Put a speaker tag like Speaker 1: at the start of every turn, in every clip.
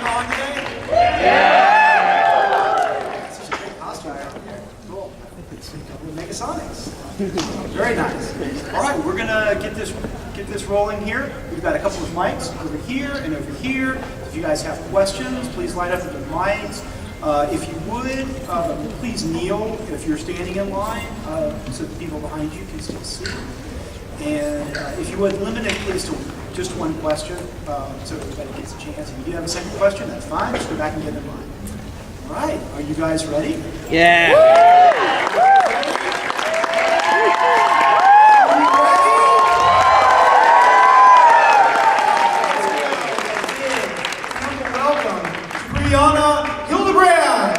Speaker 1: on today? Yeah! This is a great costume out there. Cool. I think it's a couple of Megasonics. Very nice. All right, we're gonna get this rolling here. We've got a couple of mics over here and over here. If you guys have questions, please light up the mics. If you would, please kneel if you're standing in line so the people behind you can still see. And if you would, limit it please to just one question so everybody gets a chance. If you do have a second question, that's fine. Just go back and get in line. All right, are you guys ready?
Speaker 2: Yeah.
Speaker 1: Welcome to Brianna, Hildebrand.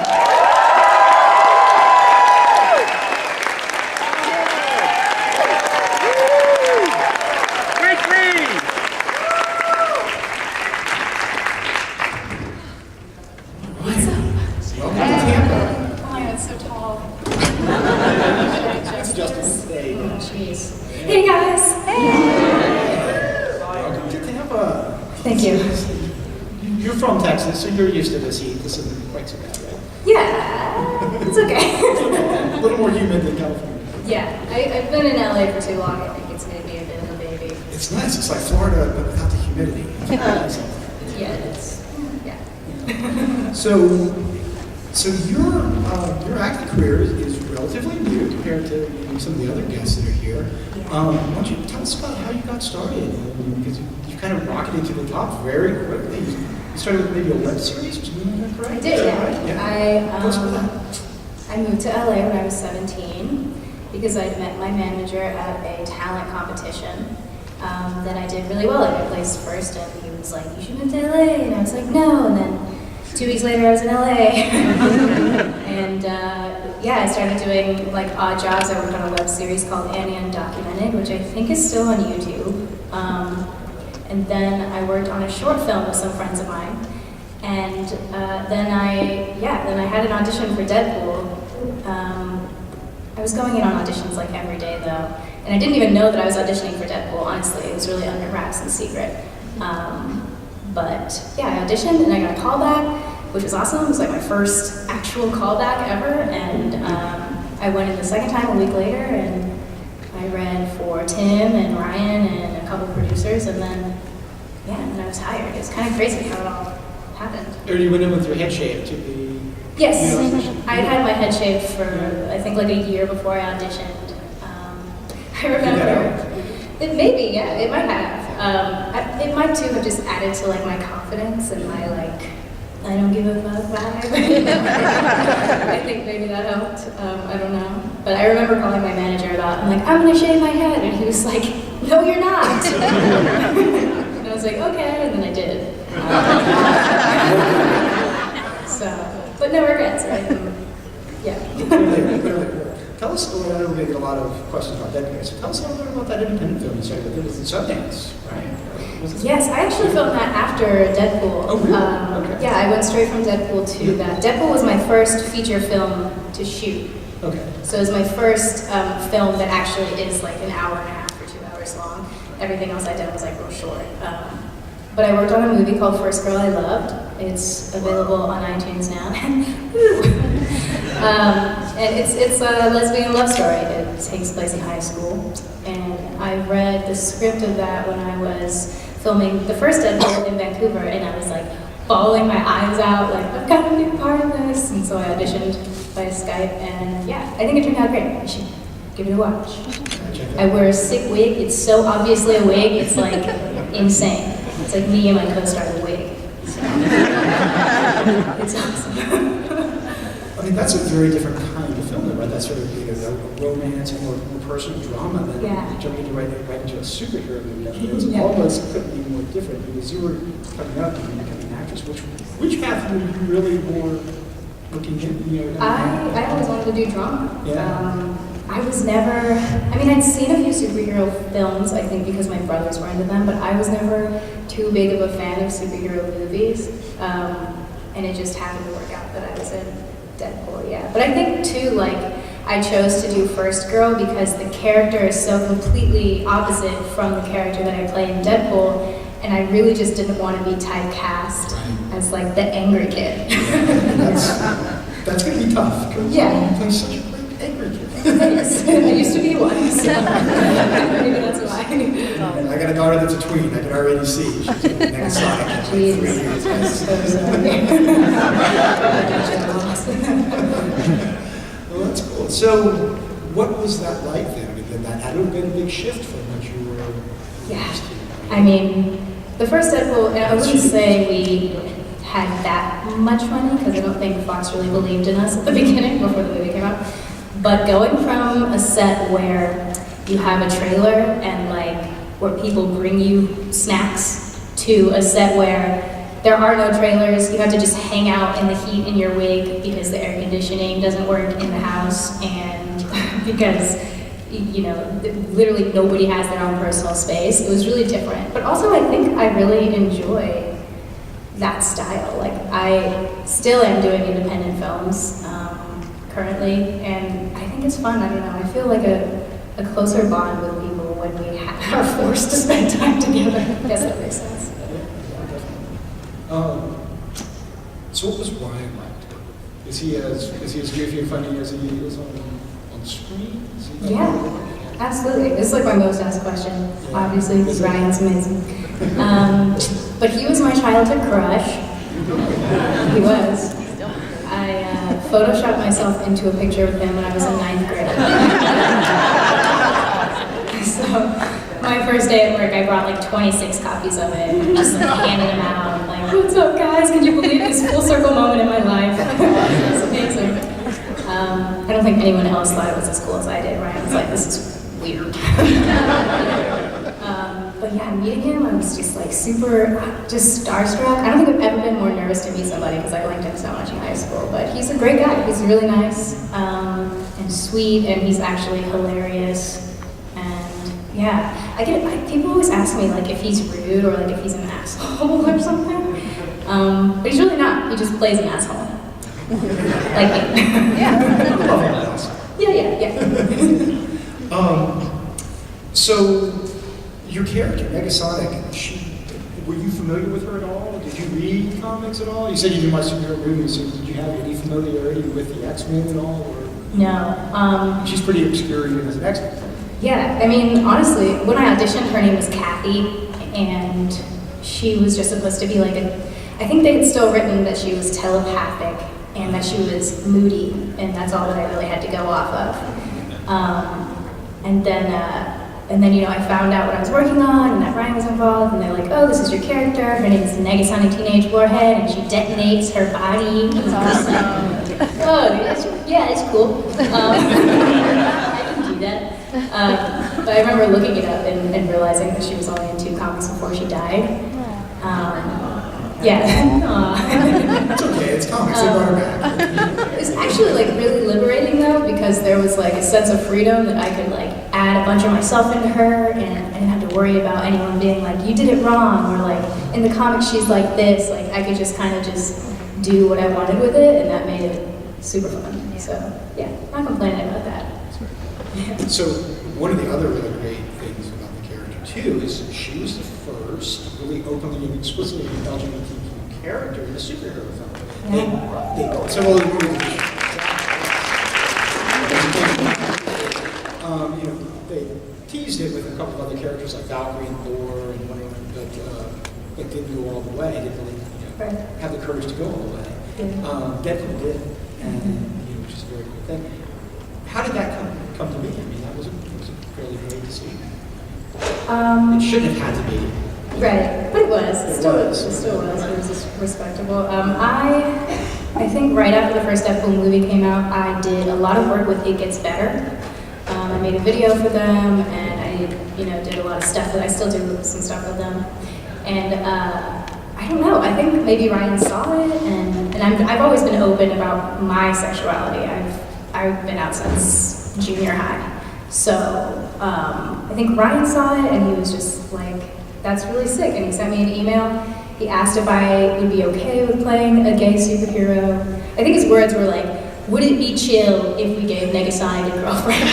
Speaker 2: Great green.
Speaker 1: Welcome to Tampa.
Speaker 3: Oh my god, it's so tall.
Speaker 1: That's Justin. Hey.
Speaker 3: Jeez. Hey guys! Hey!
Speaker 1: Welcome to Tampa.
Speaker 3: Thank you.
Speaker 1: You're from Texas, so you're used to this heat. This isn't quite so bad, right?
Speaker 3: Yeah, it's okay.
Speaker 1: A little more humid than California.
Speaker 3: Yeah, I've been in LA for too long. I think it's made me a bit of a baby.
Speaker 1: It's nice. It's like Florida, but without the humidity.
Speaker 3: Yeah, it's, yeah.
Speaker 1: So your acting career is relatively new compared to some of the other guests that are here. Why don't you tell us about how you got started? Because you kind of rocketed to the top very quickly. You started with maybe a web series, was that correct?
Speaker 3: I did, yeah.
Speaker 1: Right? Yeah. Tell us about that.
Speaker 3: I moved to LA when I was 17 because I met my manager at a talent competition that I did really well at. I placed first, and he was like, "You should move to LA," and I was like, "No." And then 2 weeks later, I was in LA, and yeah, I started doing like odd jobs. I worked on a web series called Annie Undocumented, which I think is still on YouTube. And then I worked on a short film with some friends of mine, and then I had an audition for Deadpool. I was going in on auditions like every day though, and I didn't even know that I was auditioning for Deadpool. Honestly, it was really under wraps and secret. But yeah, I auditioned and I got a callback, which was awesome. It was like my first actual callback ever, and I went in the second time a week later, and I read for Tim and Ryan and a couple producers, and then I was hired. It's kind of crazy how it all happened.
Speaker 1: Or you went in with your head shaved to the...
Speaker 3: Yes, I had had my head shaved for I think like a year before I auditioned. I remember. It maybe, yeah, it might have. It might too have just added to like my confidence and my like, I don't give a fuck vibe. I think maybe that helped. I don't know. But I remember calling my manager about, I'm like, I'm gonna shave my head. And he was like, no, you're not. And I was like, okay, and then I did. But no regrets, right? Yeah.
Speaker 1: Tell us a little bit, we get a lot of questions about Deadpool, so tell us a little bit about that independent film you started with. It was in Sundance, right?
Speaker 3: Yes, I actually filmed that after Deadpool.
Speaker 1: Oh, really? Okay.
Speaker 3: Yeah, I went straight from Deadpool to that. Deadpool was my first feature film to shoot.
Speaker 1: Okay.
Speaker 3: So it was my first film that actually is like an hour and a half or 2 hours long. Everything else I did was like real short. But I worked on a movie called First Girl I Loved. It's available on iTunes now. And it's a lesbian love story. It takes place in high school. And I read the script of that when I was filming the first Deadpool in Vancouver, and I was like bawling my eyes out, like, I've got to be part of this. And so I auditioned by Skype, and yeah, I think it turned out great. You should give it a watch. I wear a sick wig. It's so obviously a wig, it's like insane. It's like me and my co-star the wig. So. It's awesome.
Speaker 1: I mean, that's a very different kind of film, right? That's sort of a romance and more personal drama than jumping right into a superhero movie. It's almost couldn't be more different because you were coming up and becoming an actress. Which path were you really more looking at?
Speaker 3: I always wanted to do drama.
Speaker 1: Yeah.
Speaker 3: I was never, I mean, I'd seen a few superhero films, I think because my brothers were into them, but I was never too big of a fan of superhero movies. And it just happened to work out that I was in Deadpool, yeah. But I think too, like, I chose to do First Girl because the character is so completely opposite from the character that I play in Deadpool. and I really just didn't want to be typecast as like the angry kid.
Speaker 2: That's going to be tough, because you play such a great angry kid.
Speaker 3: Yes, I used to be one, so maybe that's why.
Speaker 2: I got a daughter that's a tween, I can already see. She's going to be Negasonic in 3 years. Well, that's cool. So, what was that like then? I mean, that had to have been a big shift from what you were used to.
Speaker 3: I mean, the first Deadpool, and I wouldn't say we had that much money, because I don't think Fox really believed in us at the beginning, before the movie came out. But going from a set where you have a trailer and like where people bring you snacks to a set where there are no trailers, you have to just hang out in the heat in your wig because the air conditioning doesn't work in the house, and because literally nobody has their own personal space. It was really different. But also I think I really enjoy that style. Like, I still am doing independent films currently, and I think it's fun. I don't know, I feel like a closer bond with people when we are forced to spend time together. I guess that makes sense.
Speaker 2: So what was Ryan like? Is he as goofy and funny as he is on screen?
Speaker 3: Yeah, absolutely. This is like my most asked question, obviously, because Ryan's amazing. But he was my childhood crush. He was. I photoshopped myself into a picture with him when I was in 9th grade. So, my first day at work, I brought like 26 copies of it and just like handed them out. Like, what's up, guys? Can you believe this full circle moment in my life? It's amazing. I don't think anyone else thought it was as cool as I did. Ryan was like, this is weird. But yeah, meeting him, I was just like super, just starstruck. I don't think I've ever been more nervous to meet somebody because I liked him so much in high school. But he's a great guy. He's really nice and sweet, and he's actually hilarious. And yeah, people always ask me like if he's rude or like if he's an asshole or something. But he's really not. He just plays an asshole. Like me. Yeah.
Speaker 2: So, your character, Negasonic, were you familiar with her at all? Did you read comics at all? You said you did my superhero movies, so did you have any familiarity with the X-Men at all? Or?
Speaker 3: No.
Speaker 2: She's pretty obscure even as an X-Men.
Speaker 3: Yeah, I mean, honestly, when I auditioned, her name was Kathy, and she was just supposed to be like I think they had still written that she was telepathic and that she was moody, and that's all that I really had to go off of. And then I found out what I was working on, and that Ryan was involved, and they're like, oh, this is your character. Her name is Negasonic Teenage Warhead, and she detonates her body. That's awesome. Oh, it's cool. I can do that. But I remember looking it up and realizing that she was only in 2 comics before she died. Yeah.
Speaker 2: It's okay, it's comics, they brought her back.
Speaker 3: It was actually like really liberating though, because there was like a sense of freedom that I could like add a bunch of myself into her, and I didn't have to worry about anyone being like, you did it wrong, or like, in the comics she's like this. Like, I could just kind of just do what I wanted with it, and that made it super fun. So yeah, not complaining about that.
Speaker 2: So one of the other really great things about the character too is she was the first really openly and explicitly LGBTQ character in a superhero film. Several other movies. They teased it with a couple of other characters like Valkyrie and Thor and one of them, but didn't go all the way. Didn't really have the courage to go all the way. Deadpool did, and which is a very cool thing. How did that come to be? I mean, that was a fairly great decision. It shouldn't have had to be.
Speaker 3: Right, but it was. It still was. It was just respectable. I think right after the first Deadpool movie came out, I did a lot of work with It Gets Better. I made a video for them, and I did a lot of stuff that I still do some stuff with them. And I don't know, I think maybe Ryan saw it, and I've always been open about my sexuality. I've been out since junior high. So I think Ryan saw it, and he was just like, that's really sick. And he sent me an email. He asked if I would be okay with playing a gay superhero. I think his words were like, would it be chill if we gave Negasonic a girlfriend?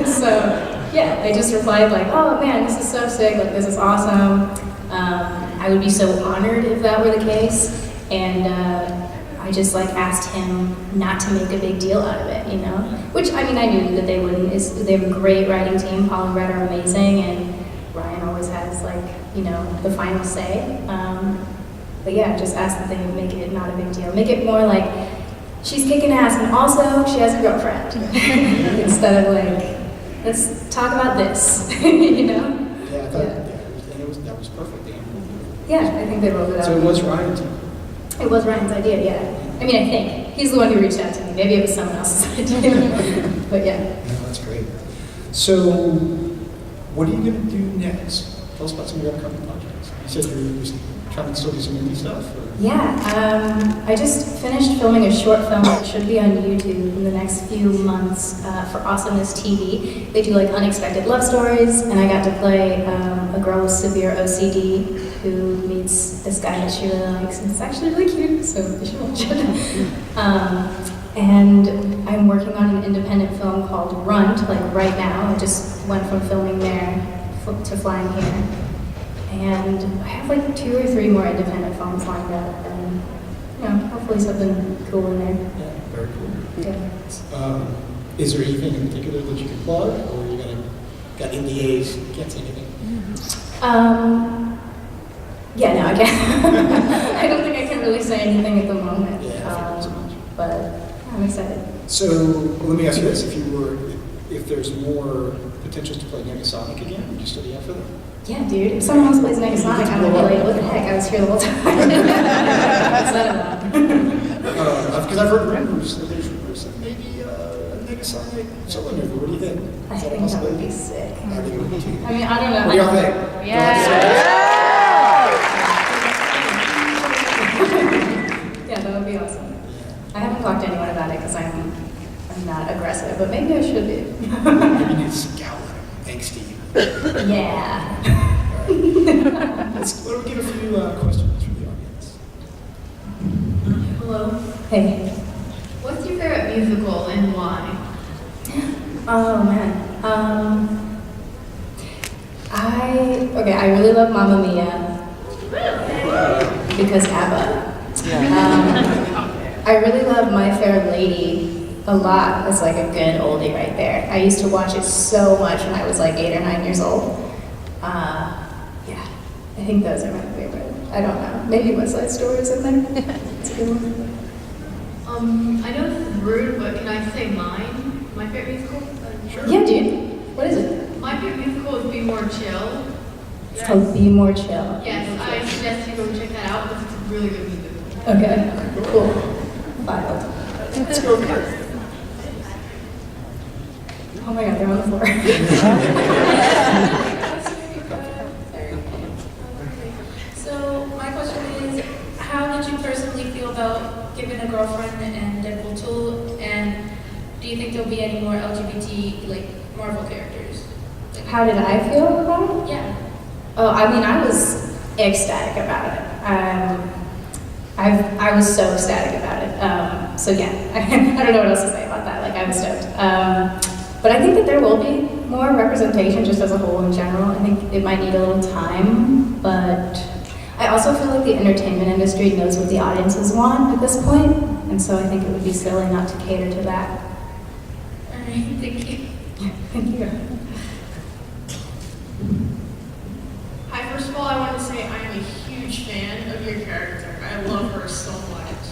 Speaker 3: So yeah, I just replied like, oh man, this is so sick, like this is awesome. I would be so honored if that were the case. And I just like asked him not to make a big deal out of it, you know? Which, I mean, I knew that they wouldn't. They have a great writing team. Paul and Brett are amazing, and Ryan always has like, you know, the final say. But yeah, just ask that they make it not a big deal. Make it more like, she's kicking ass, and also she has a girlfriend. Instead of like, let's talk about this, you know?
Speaker 2: Yeah, I thought that was perfect.
Speaker 3: Yeah, I think they rolled it out.
Speaker 2: So it was Ryan's.
Speaker 3: It was Ryan's idea, yeah. I mean, I think. He's the one who reached out to me. Maybe it was someone else's idea. But yeah.
Speaker 2: No, that's great. So, what are you going to do next? Tell us about some of your upcoming projects. You said you're trying to still do some indie stuff? Or?
Speaker 3: Yeah, I just finished filming a short film that should be on YouTube in the next few months for Awesomeness TV. They do like unexpected love stories, and I got to play a girl with severe OCD who meets this guy that she really likes, and it's actually really cute, so you should watch it. And I'm working on an independent film called Runt, like right now. I just went from filming there to flying here. And I have like 2 or 3 more independent films lined up, and you know, hopefully something cool in there.
Speaker 2: Yeah, very cool.
Speaker 3: Yeah.
Speaker 2: Is there anything in particular that you can plug, or are you got NDAs, you can't say anything?
Speaker 3: Yeah, no, I can't. I don't think I can really say anything at the moment.
Speaker 2: Yeah, so much.
Speaker 3: But I'm excited.
Speaker 2: So let me ask you this: if there's more potentials to play Negasonic again, would you still be up for that?
Speaker 3: Yeah, dude. If someone else plays Negasonic, I'm gonna be like, what the heck? I was here the whole time.
Speaker 2: Because I've heard rumors that there's maybe a Negasonic solo movie. What do you think?
Speaker 3: I think that would be sick.
Speaker 2: I think it would be too.
Speaker 3: I mean, I don't know.
Speaker 2: What do y'all think?
Speaker 3: Yeah. Yeah, that would be awesome. I haven't talked to anyone about it because I'm not aggressive, but maybe I should be.
Speaker 2: Maybe you need to scout angsty.
Speaker 3: Yeah.
Speaker 2: Let's get a few questions from the audience.
Speaker 4: Hello.
Speaker 3: Hey.
Speaker 4: What's your favorite musical and why?
Speaker 3: Oh man. I really love Mamma Mia because ABBA. I really love My Fair Lady a lot. It's like a good oldie right there. I used to watch it so much when I was like 8 or 9 years old. Yeah, I think those are my favorite. I don't know. Maybe West Side Story is in there. It's a good one.
Speaker 4: I know this is rude, but can I say mine? My favorite musical?
Speaker 2: Sure.
Speaker 3: Yeah, dude. What is it?
Speaker 4: My favorite musical is Be More Chill.
Speaker 3: It's called Be More Chill.
Speaker 4: Yes, I suggest you go check that out because it's a really good musical.
Speaker 3: Okay, cool. Filed.
Speaker 2: Let's go over here.
Speaker 3: Oh my god, they're on the floor.
Speaker 5: So my question is, how did you personally feel about giving a girlfriend and Deadpool 2, and do you think there'll be any more LGBT like Marvel characters? Like,
Speaker 3: How did I feel about it?
Speaker 5: yeah.
Speaker 3: Oh, I mean, I was ecstatic about it. I was so ecstatic about it. So yeah, I don't know what else to say about that. Like, I was stoked. But I think that there will be more representation just as a whole in general. I think it might need a little time, but I also feel like the entertainment industry knows what the audiences want at this point, and so I think it would be silly not to cater to that.
Speaker 5: All right, thank you.
Speaker 3: Thank you.
Speaker 6: Hi, first of all, I want to say I am a huge fan of your character. I love her so much.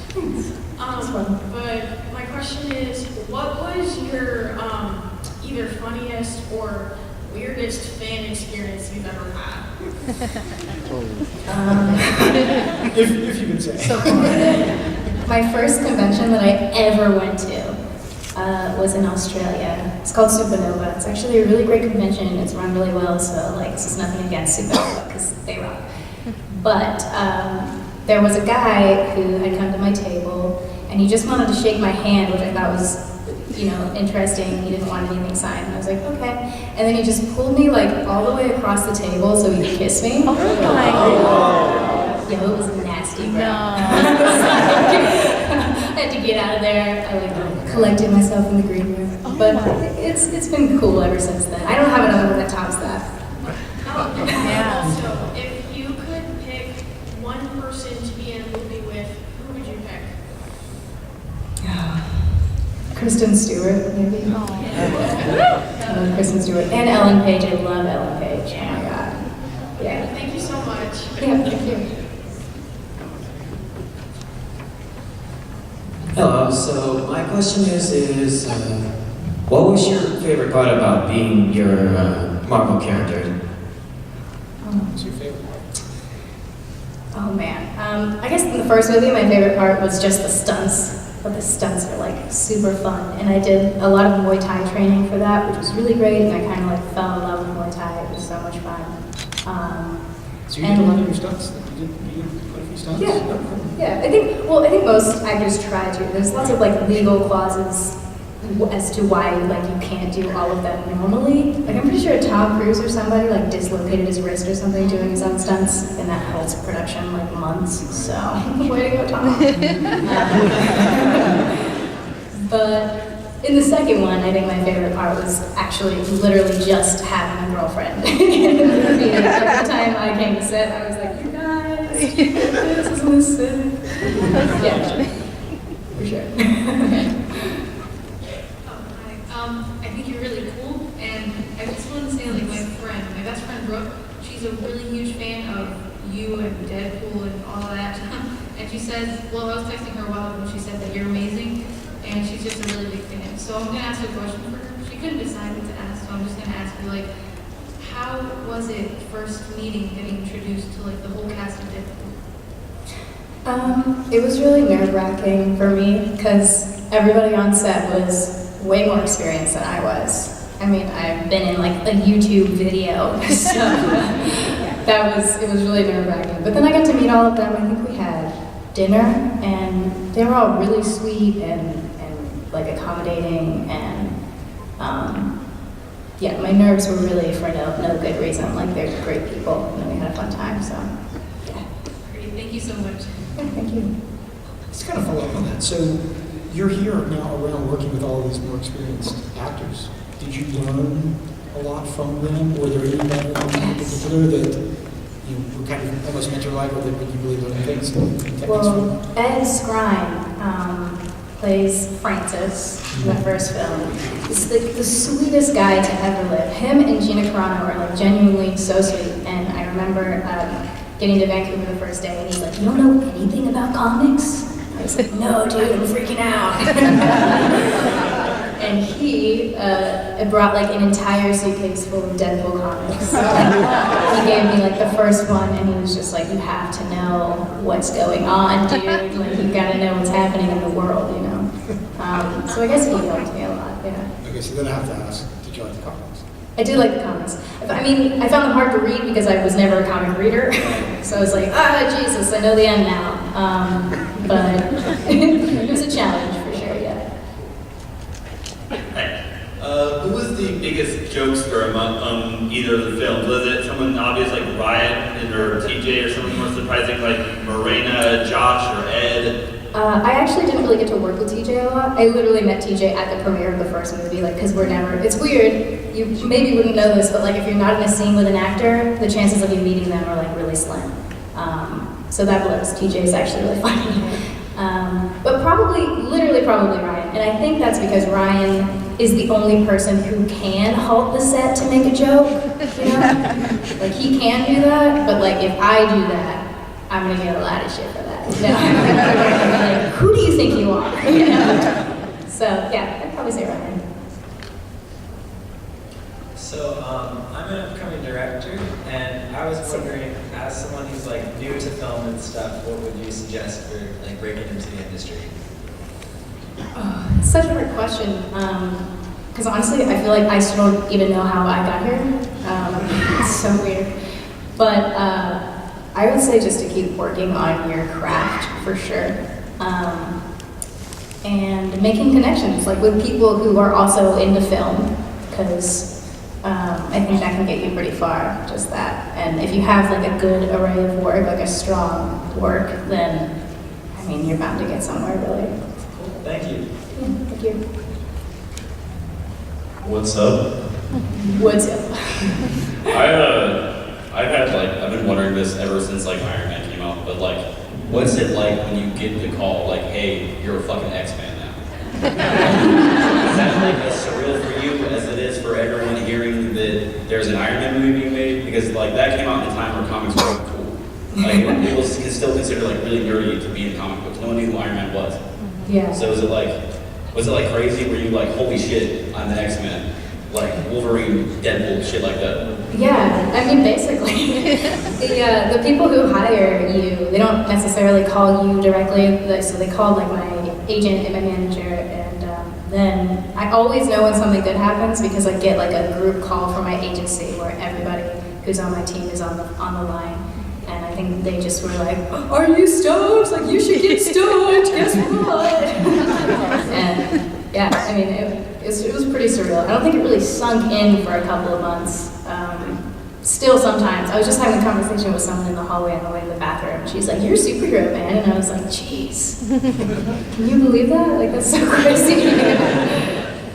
Speaker 3: That's fun.
Speaker 6: But my question is, what was your either funniest or weirdest fan experience you've ever had?
Speaker 2: If you can say.
Speaker 3: My first convention that I ever went to was in Australia. It's called Supernova. It's actually a really great convention. It's run really well, so like this is nothing against Supernova because they rock. But there was a guy who had come to my table, and he just wanted to shake my hand, which I thought was, you know, interesting. He didn't want anything signed. And I was like, okay. And then he just pulled me like all the way across the table so he could kiss me.
Speaker 7: Oh my God.
Speaker 3: Yo, it was nasty, bro.
Speaker 7: No.
Speaker 3: I had to get out of there. I like collected myself in the green room. But it's been cool ever since then. I don't have another one that tops that.
Speaker 7: Yeah.
Speaker 6: So, if you could pick one person to be in a movie with, who would you pick?
Speaker 3: Kristen Stewart, maybe. I love Kristen Stewart. And Ellen Page. I love Ellen Page. Oh my god. Yeah.
Speaker 6: Thank you so much.
Speaker 3: Yeah, thank you.
Speaker 8: Hello, so my question is what was your favorite part about being your Marvel character?
Speaker 2: What's your favorite part?
Speaker 3: Oh man. I guess in the first movie, my favorite part was just the stunts. But the stunts are like super fun. And I did a lot of Muay Thai training for that, which was really great. And I kind of like fell in love with Muay Thai. It was so much fun.
Speaker 2: So you did a lot of your stunts? You did quite a few stunts?
Speaker 3: Yeah. I think most actors try to. There's lots of like legal clauses as to why like you can't do all of that normally. Like I'm pretty sure Tom Cruise or somebody like dislocated his wrist or something doing his own stunts, and that holds production like months. So way to go, Tom. But in the second one, I think my favorite part was actually literally just having a girlfriend in the movie. Every time I came to set, I was like, you guys, this isn't sick. Yeah, for sure.
Speaker 4: I think you're really cool, and I just want to say, like, my best friend Brooke, she's a really huge fan of you and Deadpool and all that. And she says, well, I was texting her a while ago, and she said that you're amazing, and she's just a really big fan. So I'm going to ask you a question for her. She couldn't decide what to ask, so I'm just going to ask you, like, how was it first meeting, getting introduced to, like, the whole cast of Deadpool?
Speaker 3: It was really nerve-wracking for me because everybody on set was way more experienced than I was. I mean, I've been in like a YouTube video, so it was really nerve-wracking. But then I got to meet all of them. I think we had dinner, and they were all really sweet and like accommodating, and yeah, my nerves were really for no good reason. Like they're great people, and we had a fun time. So yeah.
Speaker 4: Great, thank you so much.
Speaker 3: Yeah, thank you.
Speaker 2: Let's kind of follow up on that. So you're here now around working with all these more experienced actors. Did you learn a lot from them? Were there any in particular that you were kind of almost mentor like, or that you really learned things and techniques
Speaker 3: Well,
Speaker 2: from?
Speaker 3: Ed Skrein plays Francis in the first film. He's like the sweetest guy to ever live. Him and Gina Carano are like genuinely so sweet. And I remember getting to Vancouver the first day, and he's like, "You don't know anything about comics?" I was like, "No, dude, I'm freaking out." And he brought like an entire suitcase full of Deadpool comics. He gave me like the first one, and he was just like, "You have to know what's going on, dude. Like you gotta know what's happening in the world, you know." So I guess he helped me a lot. Yeah.
Speaker 2: Okay, so then I have to ask, did you like the comics?
Speaker 3: I did like the comics. I mean, I found them hard to read because I was never a comic reader. So I was like, Jesus, I know the end now. But it was a challenge for sure, yeah.
Speaker 9: Who was the biggest jokester among either of the films? Was it someone obvious like Ryan or TJ, or someone more surprising like Morena, Josh, or Ed?
Speaker 3: I actually didn't really get to work with TJ a lot. I literally met TJ at the premiere of the first movie, like, because we're never, it's weird, you maybe wouldn't know this, but like if you're not in a scene with an actor, the chances of you meeting them are like really slim. So that blows. TJ is actually really funny. But literally probably Ryan. And I think that's because Ryan is the only person who can halt the set to make a joke, you know? Like he can do that, but like if I do that, I'm gonna get a lot of shit for that. You know? Like, who do you think you are? You know? So yeah, I'd probably say Ryan.
Speaker 10: So I'm an upcoming director, and I was wondering, as someone who's like new to film and stuff, what would you suggest for like breaking into the industry?
Speaker 3: Oh, it's such a hard question. Because honestly, I feel like I still don't even know how I got here. It's so weird. But I would say just to keep working on your craft for sure. And making connections, like with people who are also into film, because I think that can get you pretty far, just that. And if you have like a good array of work, like a strong work, then, I mean, you're bound to get somewhere really.
Speaker 10: Cool, thank you.
Speaker 3: Yeah, thank you.
Speaker 11: What's up?
Speaker 3: What's up?
Speaker 11: I've been wondering this ever since like Iron Man came out, but like, what's it like when you get the call like, hey, you're a fucking X-Man now? Is that like as surreal for you as it is for everyone hearing that there's an Iron Man movie being made? Because like that came out in a time where comics were cool. Like people can still consider like really nerdy to be in comic books. No one knew who Iron Man was.
Speaker 3: Yeah.
Speaker 11: So was it like crazy? Were you like, holy shit, I'm the X-Men? Like Wolverine, Deadpool, shit like that?
Speaker 3: Yeah, I mean, basically, the people who hire you, they don't necessarily call you directly, so they call like my agent and my manager, and then I always know when something good happens because I get like a group call from my agency where everybody who's on my team is on the line, and I think they just were like, "Are you stoked? Like you should get stoked. Guess what?" And yeah, I mean, it was pretty surreal. I don't think it really sunk in for a couple of months. Still sometimes. I was just having a conversation with someone in the hallway on the way to the bathroom. She's like, "You're a superhero, man." And I was like, "Jeez. Can you believe that? Like, that's so crazy."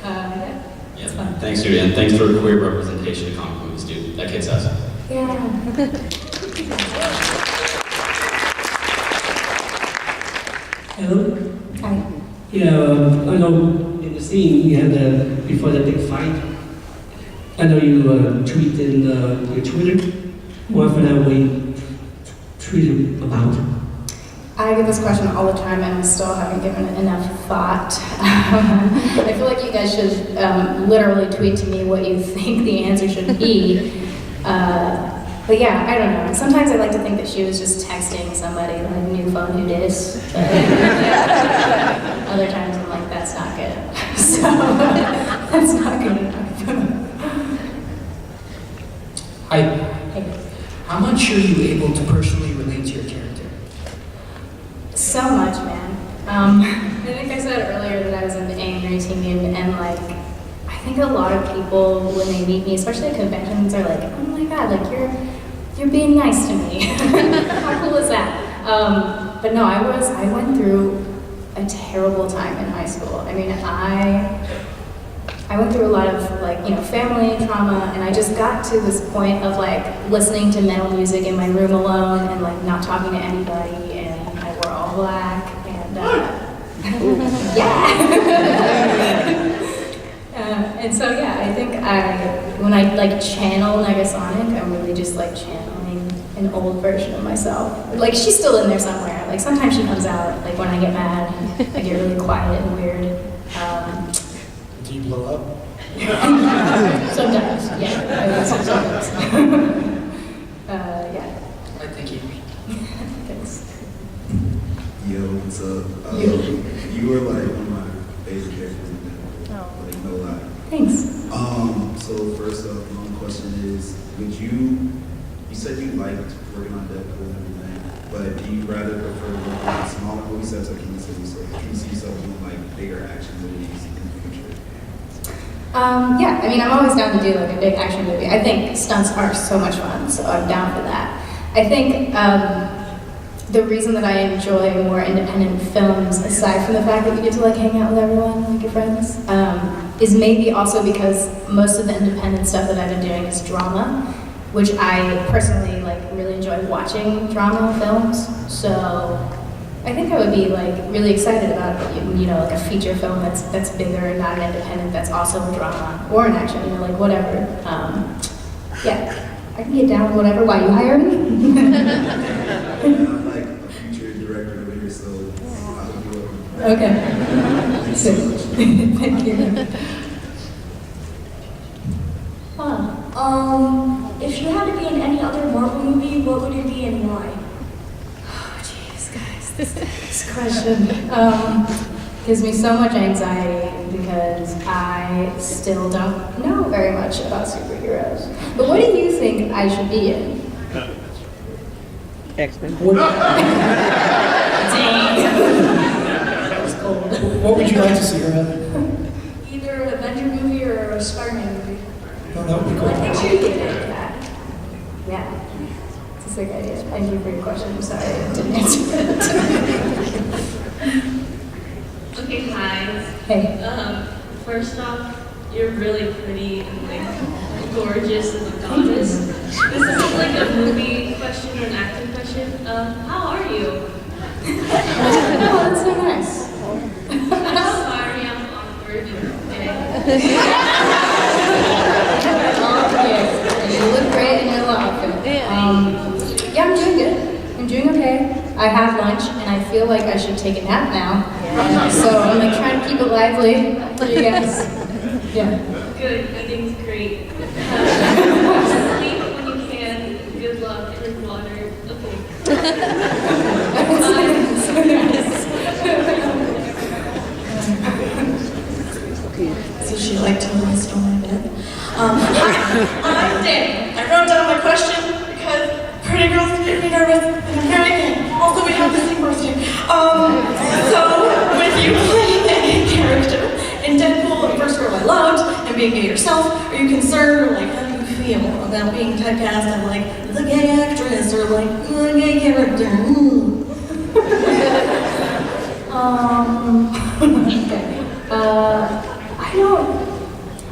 Speaker 3: Yeah, it's fun.
Speaker 11: Thanks, dude, and thanks for queer representation in comic movies, dude. That kicks ass.
Speaker 3: Yeah.
Speaker 12: Hello?
Speaker 3: Hi.
Speaker 12: Yeah, I know in the scene you had before the big fight. I know you tweet in your Twitter. What for that we tweet about?
Speaker 3: I get this question all the time and I still haven't given it enough thought. I feel like you guys should literally tweet to me what you think the answer should be. But yeah, I don't know. Sometimes I like to think that she was just texting somebody, like, new phone, who dis. Other times I'm like, that's not good. So, that's not good enough.
Speaker 2: Hi.
Speaker 3: Hey.
Speaker 2: How much are you able to personally relate to your character?
Speaker 3: So much, man. I think I said earlier that I was an angry teen, and like, I think a lot of people, when they meet me, especially at conventions, are like, "Oh my god, like you're being nice to me." How cool is that? But no, I went through a terrible time in high school. I mean, I went through a lot of like, family trauma, and I just got to this point of like listening to metal music in my room alone and like not talking to anybody, and I wore all black, and yeah. And so yeah, I think when I like channel Negasonic, I'm really just like channeling an old version of myself. Like she's still in there somewhere. Like sometimes she comes out. Like when I get mad, I get really quiet and weird.
Speaker 2: Do you blow up?
Speaker 3: Sometimes, yeah. Sometimes. Yeah.
Speaker 2: I think you.
Speaker 3: Thanks.
Speaker 13: Yo, what's up? You were like one of my favorite characters in Deadpool. Like, no lie.
Speaker 3: Thanks.
Speaker 13: So first up, my question is, you said you liked working on Deadpool and everything, but do you rather prefer working on smaller movie sets, or can you see yourself doing like bigger action movies in the future?
Speaker 3: Yeah, I mean, I'm always down to do like a big action movie. I think stunts are so much fun, so I'm down for that. I think the reason that I enjoy more independent films, aside from the fact that you get to like hang out with everyone, like your friends, is maybe also because most of the independent stuff that I've been doing is drama, which I personally like really enjoy watching drama films. So I think I would be like really excited about like a feature film that's bigger, not an independent, that's also a drama or an action, like whatever. Yeah, I can get down with whatever. Why, you hire me?
Speaker 13: I'm like a future director over here, so I'll do it.
Speaker 3: Okay.
Speaker 13: Thanks so much.
Speaker 3: Thank you.
Speaker 14: If you had to be in any other Marvel movie, what would it be and why?
Speaker 3: Oh, jeez, guys, this question gives me so much anxiety because I still don't know very much about superheroes. But what do you think I should be in?
Speaker 12: X-Men.
Speaker 3: That was cold.
Speaker 2: What would you like to see her in?
Speaker 14: Either an Avenger movie or a Spider-Man movie.
Speaker 2: Oh, that would be cool.
Speaker 3: I think she did it. Yeah. It's a sick idea. Thank you for your question. I'm sorry I didn't answer it.
Speaker 4: Okay, hi.
Speaker 3: Hey.
Speaker 4: First off,
Speaker 6: you're really pretty and like gorgeous and a goddess. This isn't like a movie question or an acting question. How are you?
Speaker 3: Oh, that's so nice.
Speaker 6: I'm sorry, I'm awkward.
Speaker 3: You look great in your outfit. Yeah, I'm doing good. I'm doing okay. I have lunch and I feel like I should take a nap now. So I'm like trying to keep it lively for you guys. Yeah.
Speaker 6: Good, eating's great. Sleep when you can. Good luck. Drink water.
Speaker 15: So she liked to really stole my bed. I'm Danny. I wrote down my question because pretty girls make me nervous and I'm very thin. Also, we have the same birthday. So, with you playing a gay character in Deadpool, the first girl I loved, and being gay yourself, are you concerned or like how do you feel about being typecast as like the gay actress or like the gay character?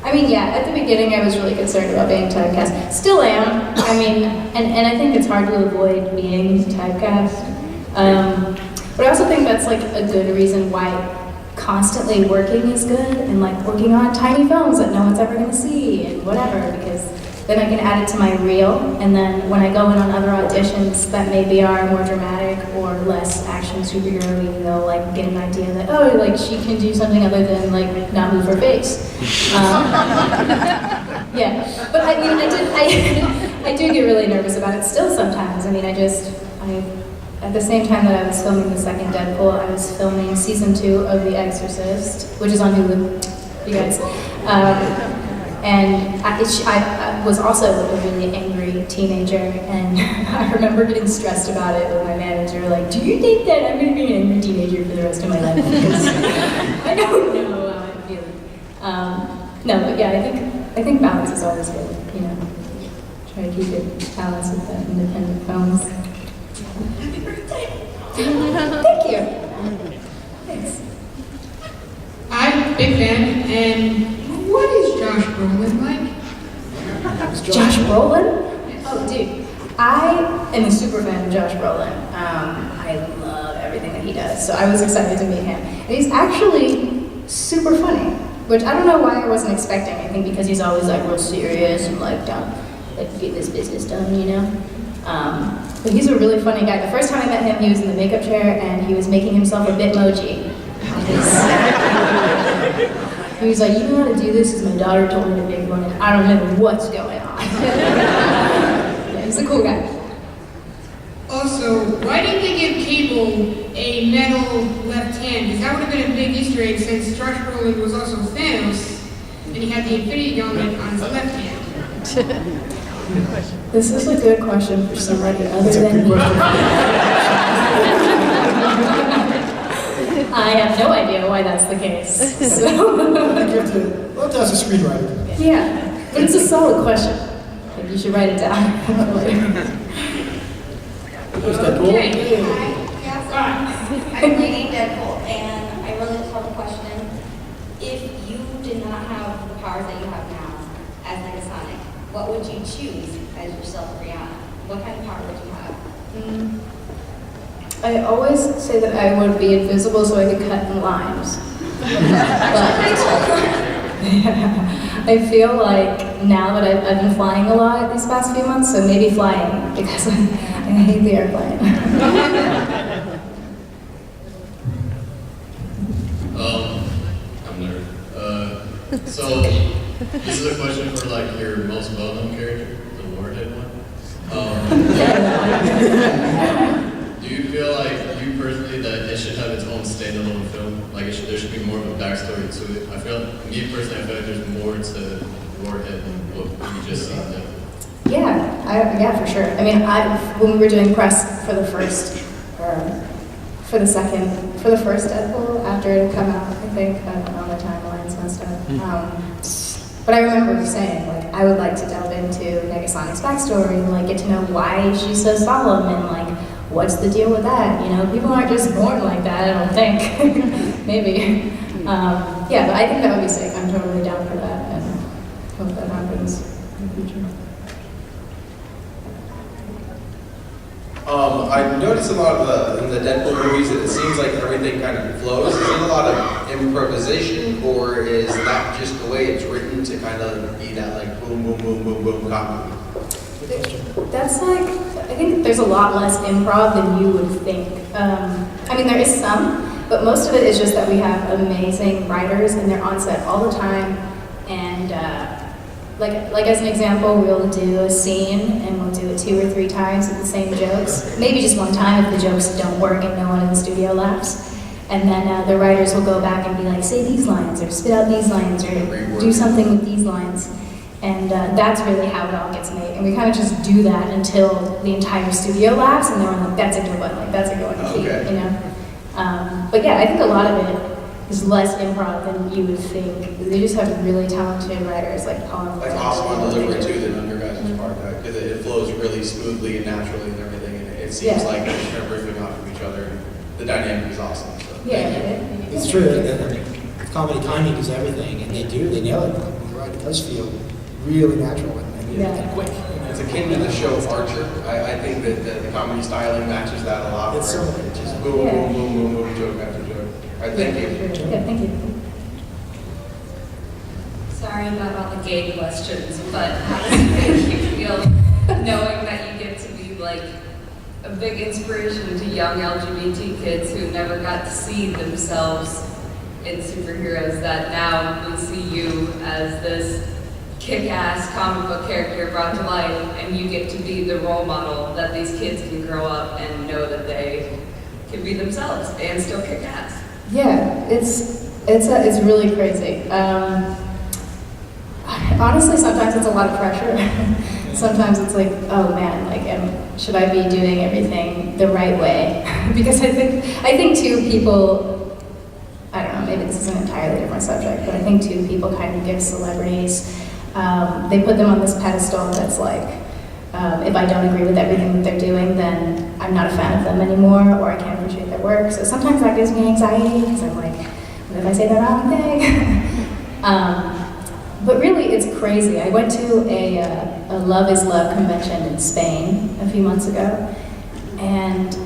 Speaker 3: I mean, yeah, at the beginning I was really concerned about being typecast. Still am. I mean, and I think it's hard to avoid being typecast. But I also think that's like a good reason why constantly working is good and like working on tiny films that no one's ever gonna see and whatever, because then I can add it to my reel, and then when I go in on other auditions that maybe are more dramatic or less action superhero-y, they'll like get an idea that, oh, like she can do something other than like not move her face. Yeah, but I mean, I do get really nervous about it still sometimes. I mean, at the same time that I was filming the second Deadpool, I was filming season 2 of The Exorcist, which is on Hulu, you guys. And I was also a really angry teenager, and I remember getting stressed about it with my manager, like, do you think that I'm going to be an angry teenager for the rest of my life? Because I don't know how I'm feeling. No, but yeah, I think balance is always good, you know. Try to keep it balanced with the independent films.
Speaker 15: Happy birthday!
Speaker 3: Thank you. Thanks.
Speaker 16: I'm a big fan, and what is Josh Brolin like?
Speaker 3: Josh Brolin? Oh, dude. I am a super fan of Josh Brolin. I love everything that he does, so I was excited to meet him. And he's actually super funny, which I don't know why I wasn't expecting. I think because he's always like real serious and like get this business done, you know? But he's a really funny guy. The first time I met him, he was in the makeup chair and he was making himself a Bitmoji. He was like, you know how to do this? Because my daughter told me to make one and I don't know what's going on. Yeah, he's a cool guy.
Speaker 16: Also, why didn't they give Cable a metal left hand? Because that would have been a big Easter egg since Josh Brolin was also Thanos and he had the Infinity Gauntlet on his left hand.
Speaker 3: This is a good question for somebody other than me. I have no idea why that's the case. So.
Speaker 2: We'll have to ask a screenwriter.
Speaker 3: Yeah, but it's a solid question. Like you should write it down.
Speaker 17: Okay. I'm reading Deadpool, and I really just have a question. If you did not have the powers that you have now as Negasonic, what would you choose as yourself, Brianna? What kind of power would you have?
Speaker 3: I always say that I would be invisible so I could cut in lines. I feel like now that I've been flying a lot these past few months, so maybe flying, because I hate the airplane.
Speaker 18: I'm a nerd. So, this is a question for like your most well-known character, the warhead one. Do you feel like, you personally, that it should have its own standalone film? Like there should be more of a backstory to it? I feel, me personally, I feel like there's more to Warhead than what we just seen there.
Speaker 3: Yeah, for sure. I mean, when we were doing press for the first Deadpool, after it had come out, I think, I don't know, the timelines messed up. But I remember saying, like, I would like to delve into Negasonic's backstory and, like, get to know why she's so solemn and, like, what's the deal with that? You know, people aren't just born like that, I don't think. Maybe. Yeah, but I think that would be sick. I'm totally down for that. hope that happens in the future.
Speaker 19: I noticed a lot of in the Deadpool movies, it seems like everything kind of flows. Is it a lot of improvisation, or is that just the way it's written to kind of be that like boom, boom, boom, boom, boom comedy?
Speaker 3: That's like, I think there's a lot less improv than you would think. I mean, there is some, but most of it is just that we have amazing writers and they're on set all the time. And like as an example, we'll do a scene and we'll do it 2 or 3 times with the same jokes. Maybe just one time if the jokes don't work and no one in the studio laughs. And then the writers will go back and be like, say these lines, or spit out these lines, or do something with these lines. And that's really how it all gets made. And we kind of just do that until the entire studio laughs, and then we're like, that's a good one, like that's a good one, you know? But yeah, I think a lot of it is less improv than you would think. They just have really talented writers like Paul.
Speaker 19: Like awesome on delivery too, that under guys' part, because it flows really smoothly and naturally and everything, and it seems like they're just kind of riffing off of each other, and the dynamic is awesome. So.
Speaker 3: Yeah,
Speaker 2: it's true. Comedy timing is everything, and they nail it. You're right, it does feel really natural and quick.
Speaker 19: It's akin to the show Archer. I think that the comedy styling matches that a lot.
Speaker 2: It's similar.
Speaker 19: It's just boom, boom, boom, boom, boom, joke after joke. All right, thank you.
Speaker 3: Yeah, thank you.
Speaker 20: Sorry about all the gay questions, but how does it make you feel knowing that you get to be like a big inspiration to young LGBT kids who never got to see themselves in superheroes, that now we see you as this kick-ass comic book character brought to life, and you get to be the role model that these kids can grow up and know that they can be themselves and still kick ass.
Speaker 3: Yeah, it's really crazy. Honestly, sometimes it's a lot of pressure. Sometimes it's like, oh man, like, should I be doing everything the right way? Because I think too, people, I don't know, maybe this is an entirely different subject, but I think too, people kind of give celebrities, they put them on this pedestal that's like, if I don't agree with everything that they're doing, then I'm not a fan of them anymore, or I can't appreciate their work. So sometimes that gives me anxiety, because I'm like, what if I say the wrong thing? But really, it's crazy. I went to a Love is Love convention in Spain a few months ago, and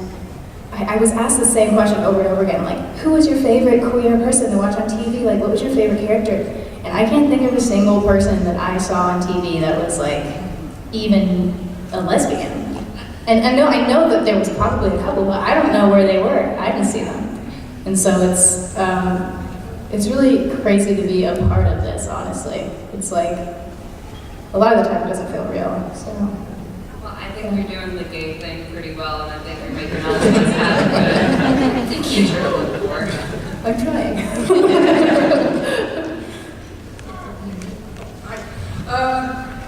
Speaker 3: I was asked the same question over and over again, like, who was your favorite queer person to watch on TV? Like, what was your favorite character? And I can't think of a single person that I saw on TV that was like, even a lesbian. And I know that there was probably a couple, but I don't know where they were. I didn't see them. And so it's really crazy to be a part of this, honestly. It's like, a lot of the time it doesn't feel real, so.
Speaker 20: Well, I think you're doing the gay thing pretty well, and I think you're making all of us have a good future to look for.
Speaker 3: I'm trying.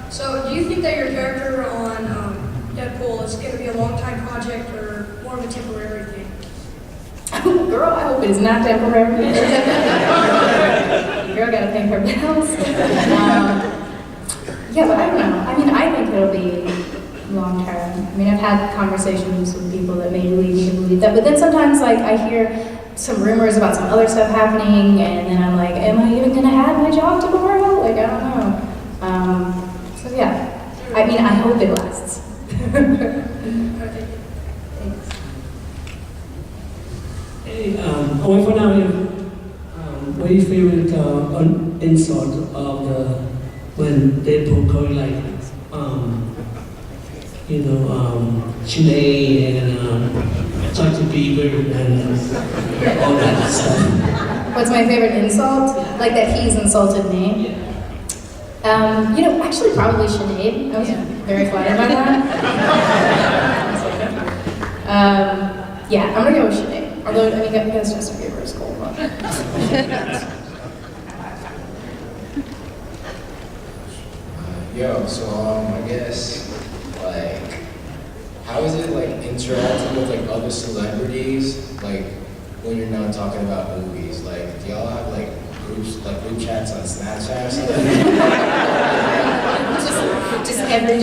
Speaker 6: So do you think that your character on Deadpool is going to be a long-time project or more of a temporary thing?
Speaker 3: Girl, I hope it is not temporary. Girl gotta pay her bills. Yeah, but I don't know. I mean, I think it'll be long term. I mean, I've had conversations with people that maybe lead me to believe that, but then sometimes, like, I hear some rumors about some other stuff happening, and then I'm like, am I even gonna have my job tomorrow? Like, I don't know. So yeah, I mean, I hope it lasts.
Speaker 12: Hey, I want to find out what is your favorite insult of when Deadpool called like, Sinead and Dr. Bieber and all that stuff.
Speaker 3: What's my favorite insult? Like that he's insulted me? Actually probably Sinead. I was very flattered by that. Yeah, I'm gonna go with Sinead. Although, I mean, because Justin Bieber is cool, but.
Speaker 21: I guess, like, how is it, like, interacting with, like, other celebrities, like, when you're not talking about movies? Like, do y'all have, like, group chats on Snapchat or something?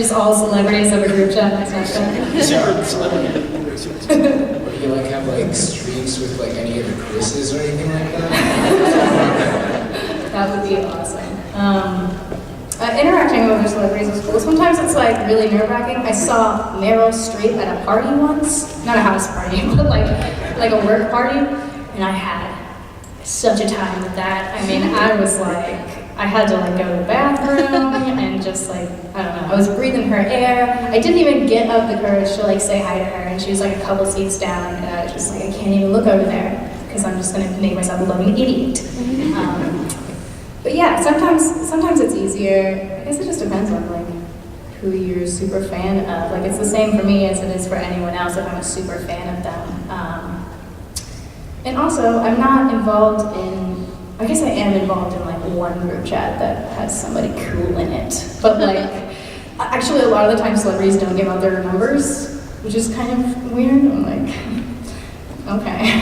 Speaker 3: just all celebrities have a group chat on Snapchat.
Speaker 21: Or do you, like, have, like, streaks with, like, any of the Chris's or anything like that?
Speaker 3: That would be awesome. Interacting with other celebrities is cool. Sometimes it's like really nerve-wracking. I saw Meryl Streep at a party once, not a house party, but like a work party, and I had such a time with that. I mean, I was like, I had to like go to the bathroom and just like, I don't know, I was breathing her air. I didn't even get up the courage to like say hi to her, and she was like a couple seats down, and I was just like, I can't even look over there because I'm just gonna make myself look like an idiot. But yeah, sometimes it's easier. I guess it just depends on like who you're a super fan of. Like it's the same for me as it is for anyone else if I'm a super fan of them. And also, I'm not involved in, I guess I am involved in like one group chat that has somebody cool in it. But like, actually a lot of the time celebrities don't give out their numbers, which is kind of weird. I'm like, okay.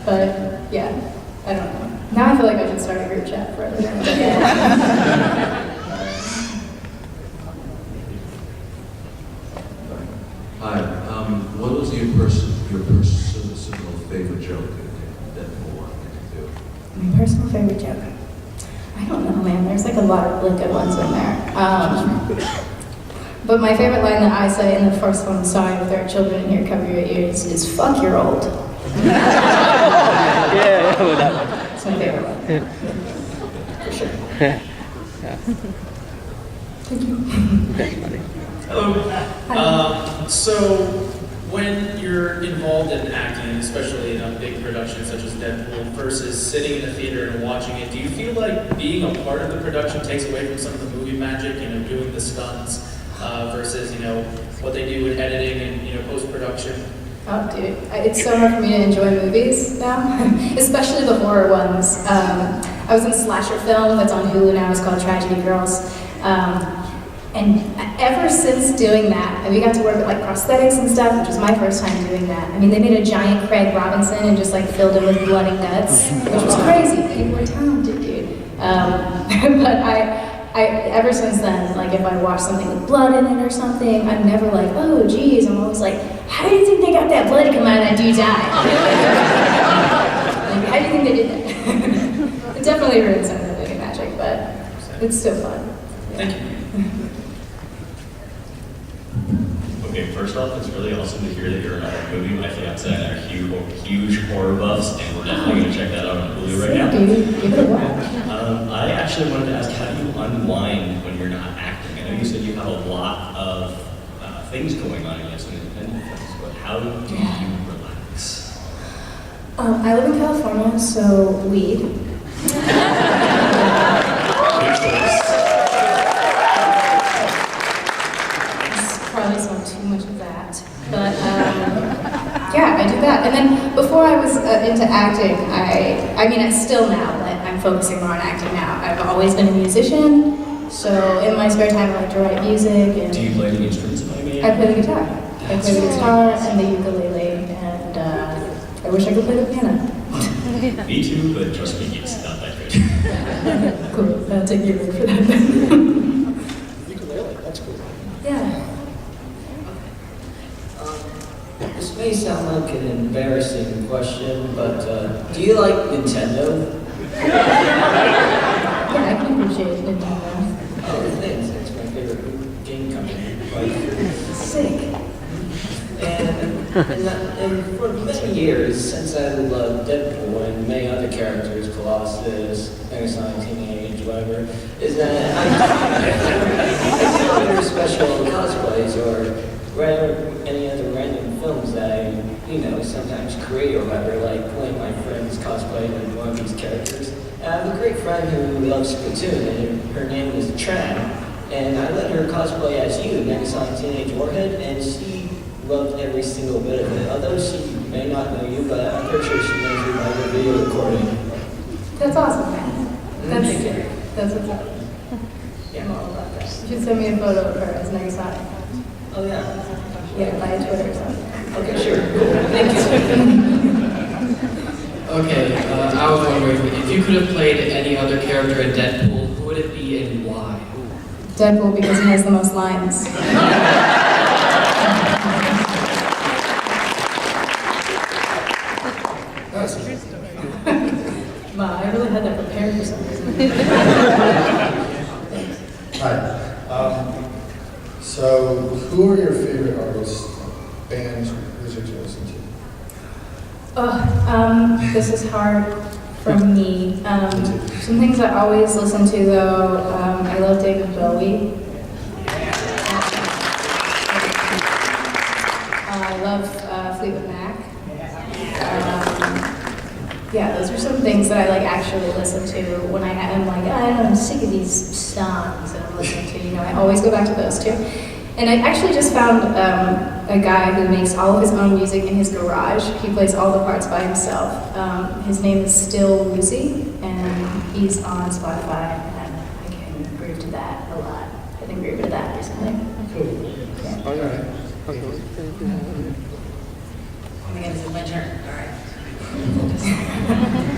Speaker 3: But yeah, I don't know. Now I feel like I should start a group chat for other things.
Speaker 1: Hi, what was your personal favorite joke that Deadpool wanted to do?
Speaker 3: My personal favorite joke? I don't know, man. There's like a lot of really good ones in there. But my favorite line that I say in the first one, sorry if there are children in here, cover your ears, is fuck you're old.
Speaker 22: Yeah, that one.
Speaker 3: That's my favorite one.
Speaker 22: Yeah.
Speaker 3: For sure.
Speaker 22: Yeah.
Speaker 3: Thank you.
Speaker 22: That's funny.
Speaker 23: Hello. So when you're involved in acting, especially in a big production such as Deadpool, versus sitting in a theater and watching it, do you feel like being a part of the production takes away from some of the movie magic, doing the stunts, versus, what they do in editing and, post-production?
Speaker 3: Oh, dude, it's so hard for me to enjoy movies now, especially the horror ones. I was in a slasher film that's on Hulu now. It's called Tragedy Girls. And ever since doing that, we got to work with like prosthetics and stuff, which was my first time doing that. I mean, they made a giant Craig Robinson and just like filled it with blood and guts, which was crazy. People were talented, dude. But I ever since then, like if I watch something with blood in it or something, I'm never like, oh geez. I'm always like, how do you think they got that blood to come out of that dude's eye? Like, how do you think they did that? It definitely ruins some of the movie magic, but it's still fun.
Speaker 23: Thank you.
Speaker 11: Okay, first off, it's really awesome to hear that you're in a movie. My fiance and I are huge horror buffs, and we're definitely going to check that out on Hulu right now.
Speaker 3: Give it a watch.
Speaker 11: I actually wanted to ask, how do you unwind when you're not acting? I know you said you have a lot of things going on, and you have some independent things, but how do you relax?
Speaker 3: I live in California, so weed. Probably smoke too much of that, but yeah, I do that. And then before I was into acting, I mean, I still now, but I'm focusing more on acting now. I've always been a musician, so in my spare time I like to write music. And
Speaker 11: Do you play any instruments, if I may?
Speaker 3: I play the guitar. I play the guitar and the ukulele, and I wish I could play the piano.
Speaker 11: Me too, but trust me, it's not that good.
Speaker 3: Cool, I'll take your word for that.
Speaker 2: Ukulele, that's cool.
Speaker 3: Yeah.
Speaker 24: This may sound like an embarrassing question, but do you like Nintendo?
Speaker 3: Yeah, I can appreciate Nintendo.
Speaker 24: Oh, thanks. It's my favorite game company. Like,
Speaker 3: Sick.
Speaker 24: And for many years, since I loved Deadpool and many other characters, Colossus, Sonic Teenage, whatever, is that I do other special cosplays or any other random films that I, sometimes create or whatever, like playing my friend's cosplay in one of these characters. And I have a great friend who loves Splatoon, and her name is Tran, and I let her cosplay as you, Sonic Teenage Warhead, and she loved every single bit of it. Although she may not know you, but I'm pretty sure she knows you by the video recording.
Speaker 3: That's awesome, man. That's what's up. Yeah, I'm all about that. You should send me a photo of her as Negasonic.
Speaker 24: Oh, yeah.
Speaker 3: Yeah, via Twitter or something.
Speaker 24: Okay, sure. Cool. Thank you.
Speaker 25: Okay, I was wondering, if you could have played any other character in Deadpool, who would it be and why?
Speaker 3: Deadpool, because he has the most lines. Wow, I really had that prepared for some reason.
Speaker 5: Hi. So, who are your favorite artists, bands, music to listen to?
Speaker 3: This is hard for me. Some things I always listen to though, I love David Bowie. I love Fleetwood Mac. Yeah, those are some things that I like actually listen to when I'm like, I'm sick of these songs that I'm listening to. You know, I always go back to those two. And I actually just found a guy who makes all of his own music in his garage. He plays all the parts by himself. His name is Still Lucy, and he's on Spotify, and I can groove to that a lot. I've been grooving to that recently.
Speaker 5: Cool.
Speaker 3: Yeah.
Speaker 5: All right.
Speaker 7: Oh my goodness, it's my turn. All right. All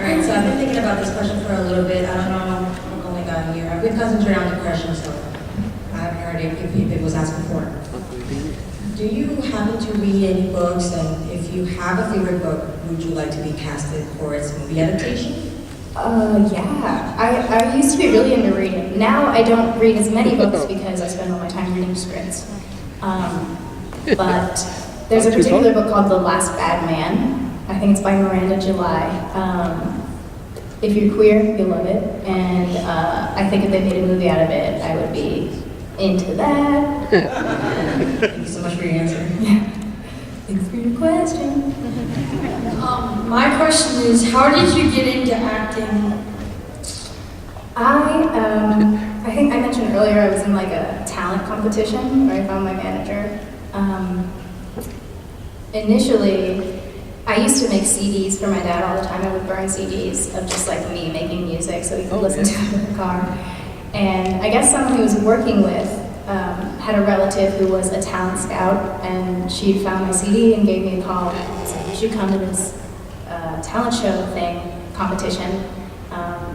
Speaker 7: right, so I've been thinking about this question for a little bit. I don't know how long I got here. I've been concentrating on the question, so I haven't heard if it was asked before. Do you happen to read any books, and if you have a favorite book, would you like to be casted for its movie adaptation?
Speaker 3: Yeah. I used to be really into reading. Now I don't read as many books because I spend all my time reading scripts. But there's a particular book called The Last Bad Man. I think it's by Miranda July. If you're queer, you'll love it. And I think if they made a movie out of it, I would be into that.
Speaker 7: Thank you so much for your answer.
Speaker 3: Thanks for your question.
Speaker 14: My question is, how did you get into acting?
Speaker 3: I think I mentioned earlier I was in like a talent competition where I found my manager. Initially, I used to make CDs for my dad all the time. I would burn CDs of just like me making music so he could listen to it in the car. And I guess someone he was working with had a relative who was a talent scout, and she found my CD and gave me a call and said, you should come to this talent show competition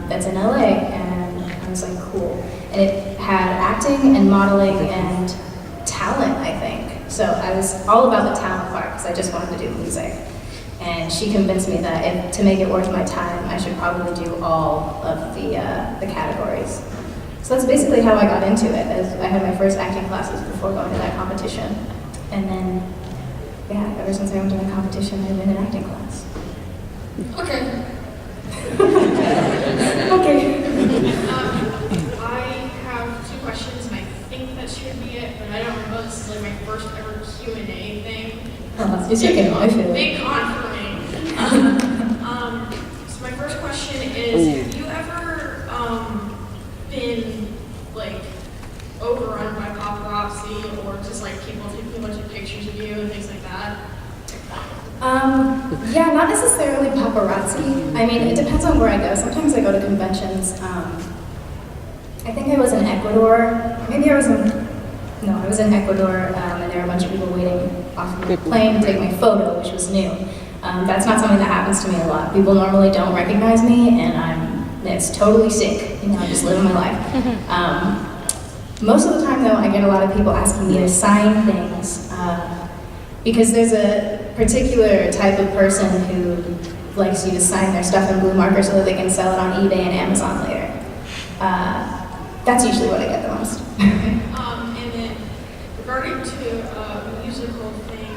Speaker 3: that's in LA. And I was like, cool. And it had acting and modeling and talent, I think. So I was all about the talent part because I just wanted to do music. And she convinced me that to make it worth my time, I should probably do all of the categories. So that's basically how I got into it. I had my first acting classes before going to that competition. And then, yeah, ever since I went to the competition, I've been in acting class.
Speaker 14: Okay.
Speaker 3: Okay.
Speaker 6: I have two questions, and I think that should be it, but I don't remember. This is like my first ever Q&A thing.
Speaker 3: It's okay, I feel it.
Speaker 6: Big con for me. So my first question is, have you ever been like overrun by paparazzi, or just like people taking a bunch of pictures of you and things like that?
Speaker 3: Yeah, not necessarily paparazzi. I mean, it depends on where I go. Sometimes I go to conventions. I think I was in Ecuador. Maybe I was in Ecuador, and there were a bunch of people waiting off of the plane to take my photo, which was new. That's not something that happens to me a lot. People normally don't recognize me, and it's totally sick. You know, I'm just living my life. Most of the time, though, I get a lot of people asking me to sign things because there's a particular type of person who likes you to sign their stuff in blue marker so that they can sell it on eBay and Amazon later. That's usually what I get the most.
Speaker 6: And then regarding to a musical thing,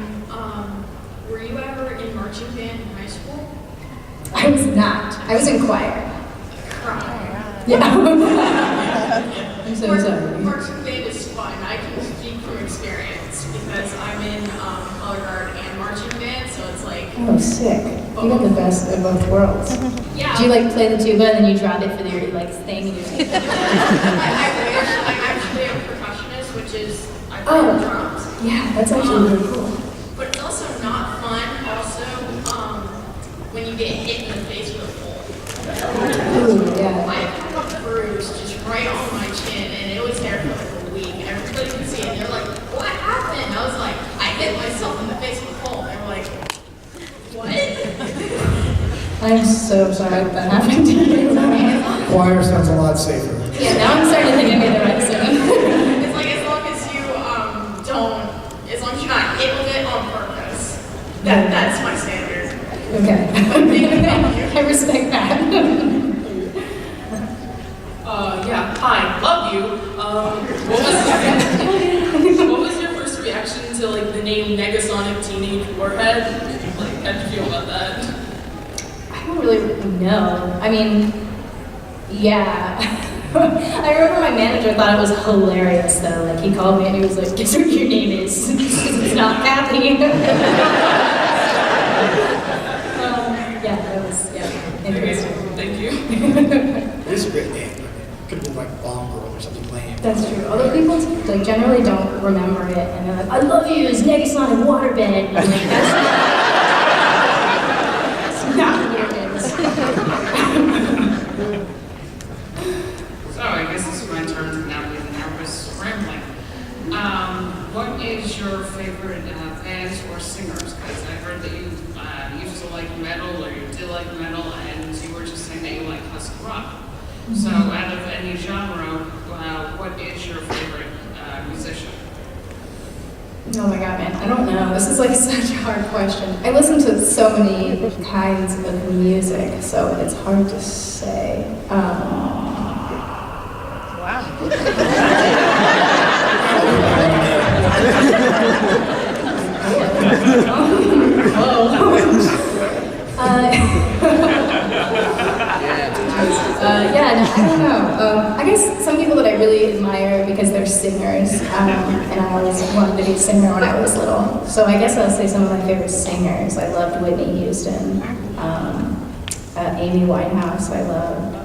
Speaker 6: were you ever in marching band in high school?
Speaker 3: I was not. I was in choir.
Speaker 6: Cry.
Speaker 3: Yeah. I'm so sorry.
Speaker 6: Marching band is fun. I can speak from experience because I'm in color guard and marching band, so it's like.
Speaker 3: Oh, sick. You got the best of both worlds.
Speaker 6: Yeah.
Speaker 3: Do you like play the tuba and then you drop it for your like thing and you're
Speaker 6: I wish. I'm actually a percussionist, which is I play the drums.
Speaker 3: Yeah, that's actually really cool.
Speaker 6: But it's also not fun. Also, when you get hit in the face with a pole.
Speaker 3: Ooh, yeah.
Speaker 6: I have a bruise just right on my chin, and it was there for like a week. And everybody could see it. And they're like, "What happened?" I was like, "I hit myself in the face with a pole." They were like, "What?"
Speaker 3: I'm so sorry that happened to you.
Speaker 5: Choir sounds a lot safer.
Speaker 3: Yeah, now I'm starting to think I made the right decision.
Speaker 6: It's like as long as you as long as you're not hit with it on purpose. That's my standard.
Speaker 3: Okay. I respect that.
Speaker 8: Yeah, hi, love you.
Speaker 4: what was your first reaction to like the name Negasonic Teenage Warhead? Like, how'd you feel about that?
Speaker 3: I don't really know. I mean, yeah. I remember my manager thought it was hilarious though. Like he called me and he was like, "Guess what your name is?" It's not Kathy. Yeah, that was interesting.
Speaker 4: Thank you.
Speaker 2: It is a great name. Could have been like Bomb Girl or something lame.
Speaker 3: That's true. Although people like generally don't remember it and they're like, "I love you, it's Negasonic Waterbed." And I'm like, that's not what it is.
Speaker 8: So I guess it's my turn to now be the nervous rambling. What is your favorite bands or singers? Because I heard that you used to like metal, or you did like metal, and you were just saying that you like classic rock. So out of any genre, what is your favorite musician?
Speaker 3: Oh my god, man, I don't know. This is like such a hard question. I listen to so many kinds of music, so it's hard to say. Yeah, no, I don't know. I guess some people that I really admire because they're singers, and I always wanted to be a singer when I was little. So I guess I'll say some of my favorite singers. I loved Whitney Houston, Amy Winehouse. I loved,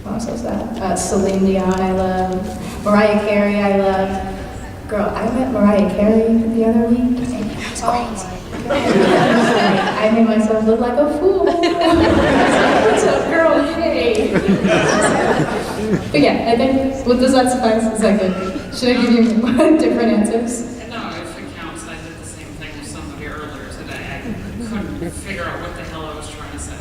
Speaker 3: what else was that? Celine Dion. I loved Mariah Carey. I loved. Girl, I met Mariah Carey the other week. It's crazy. I made myself look like a fool. What's up, girl? Hey. But yeah, I think, well, does that suffice? Is that good? Should I give you different answers?
Speaker 8: No, if it counts, I did the same thing with somebody earlier today. I couldn't figure out what the hell I was trying to say.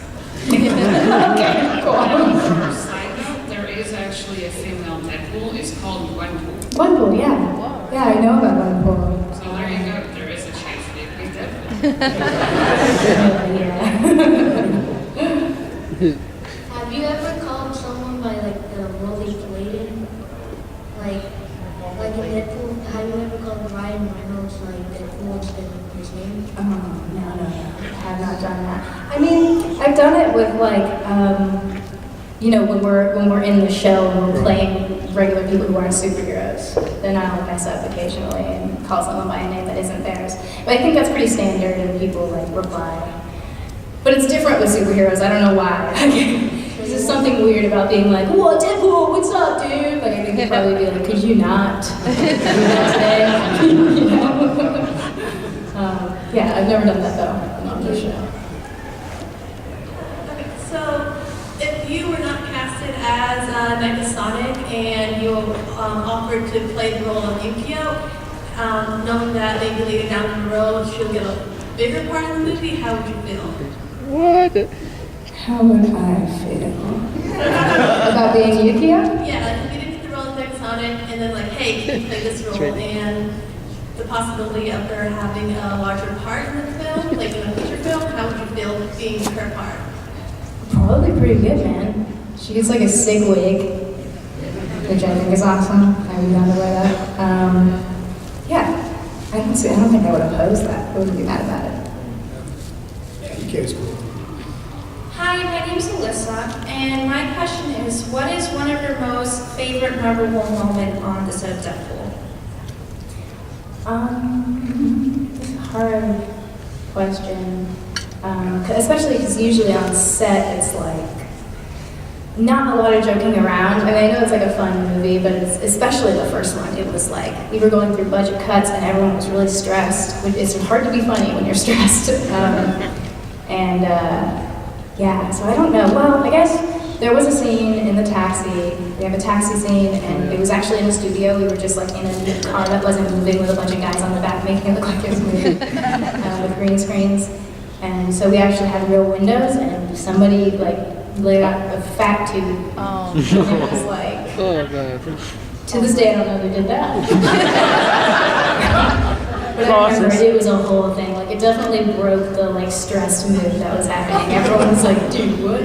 Speaker 3: Okay, cool.
Speaker 8: For a side note, there is actually a female Deadpool. It's called Gwenpool.
Speaker 3: Gwenpool, yeah. Yeah, I know about Gwenpool.
Speaker 8: So there you go. There is a chance for you to be Deadpool.
Speaker 9: Have you ever called someone by like the role they played in? Like in Deadpool, have you ever called Ryan Reynolds like Deadpool instead of his name?
Speaker 3: No. I have not done that. I mean, I've done it with like, when we're in the show and we're playing regular people who aren't superheroes, then I'll mess up occasionally and call someone by a name that isn't theirs. But I think that's pretty standard and people like reply. But it's different with superheroes, I don't know why. There's just something weird about being like, "Whoa, Deadpool, what's up, dude?" Like I think you'd probably be like, "Could you not do that today?" You know? Yeah, I've never done that though on the show.
Speaker 6: Okay, so if you were not casted as Negasonic and you were offered to play the role of Yukio, knowing that maybe later down the road she'll get a bigger part in the movie, how would you feel?
Speaker 3: What? How would I feel? About being Yukio?
Speaker 6: Yeah, like if you didn't get the role of Negasonic and then like, hey, can you play this role? And the possibility of her having a larger part in the film, like in a feature film, how would you feel being her part?
Speaker 3: Probably pretty good, man. She gets like a sick wig, which I think is awesome. I would down to wear that. Yeah, I don't think I would oppose that. I wouldn't be mad about it.
Speaker 2: Yeah, you care is cool.
Speaker 10: Hi, my name's Alyssa, and my question is, what is one of your most favorite memorable moment on the set of Deadpool?
Speaker 3: It's a hard question. Especially because usually on set it's like not a lot of joking around. I mean, I know it's like a fun movie, but it's, especially the first one, it was like we were going through budget cuts and everyone was really stressed. It's hard to be funny when you're stressed. Yeah, so I don't know. Well, I guess there was a scene in the taxi. We have a taxi scene, and it was actually in a studio. We were just like in a car that wasn't moving with a bunch of guys on the back making it look like it was moving with green screens. And so we actually had real windows, and somebody like laid out a fat tube. And it was like, to this day I don't know who did that. But I remember it was a whole thing. Like it definitely broke the like stressed mood that was happening. Everyone was like, "Dude, what?"